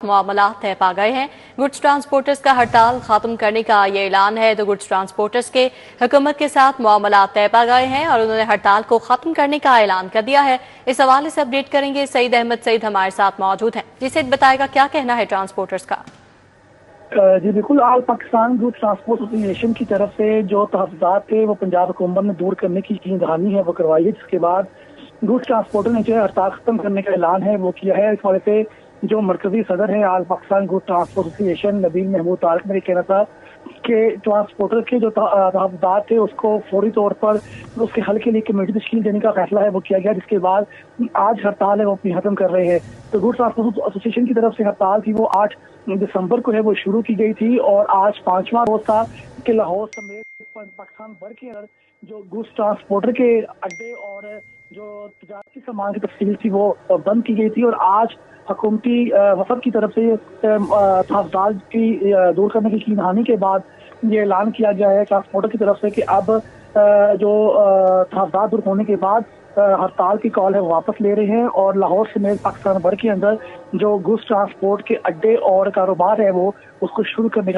मामलात तय पा गए हैं। गुड्स ट्रांसपोर्टर्स का हड़ताल खत्म करने का ये ऐलान है। तो गुड्स ट्रांसपोर्टर्स के हुकूमत के साथ मामलात तय पा गए हैं और उन्होंने हड़ताल को खत्म करने का ऐलान कर दिया है। इस हवाले से अपडेट करेंगे सईद अहमद। सईद हमारे साथ मौजूद हैं, जिसे बताएगा क्या कहना है ट्रांसपोर्टर्स का। जी बिल्कुल, आल पाकिस्तान गुड्स ट्रांसपोर्ट एसोसिएशन की तरफ से जो तहफ़्फ़ुज़ात थे वो पंजाब हुकूमत ने दूर करने की यकीन दहानी है वो करवाई है, जिसके बाद गुड्स ट्रांसपोर्टर ने जो है हड़ताल खत्म करने का ऐलान है वो किया है। इस हवाले से जो मरकजी सदर है all Pakistan goods transport association Nabeel Mahmood Tariq ने कहना था कि ट्रांसपोर्टर के जो तहफ़्फ़ुज़ात थे उसको फौरी तौर पर उसके हल के लिए कमेटी तश्कील देने का फैसला है वो किया गया, जिसके बाद आज हड़ताल है वो अपनी खत्म कर रहे हैं। तो गुड्स ट्रांसपोर्ट एसोसिएशन की तरफ से हड़ताल थी वो 8 दिसंबर को है वो शुरू की गई थी और आज 5वां रोज था कि लाहौर समेत पाकिस्तान भर के अंदर जो गुड्स ट्रांसपोर्टर के अड्डे और जो तजारती सामान की तफसील थी वो बंद की गई थी। और आज हुकूमती वफद की तरफ से तहफ़्फ़ुज़ात की दूर करने की यकीन के बाद ये ऐलान किया गया है ट्रांसपोर्टर की तरफ से कि अब जो तहफ़्फ़ुज़ात दूर होने के बाद हड़ताल की कॉल है वापस ले रहे हैं और लाहौर समेत पाकिस्तान भर के अंदर जो गुड्स ट्रांसपोर्ट के अड्डे और कारोबार है वो उसको शुरू करने का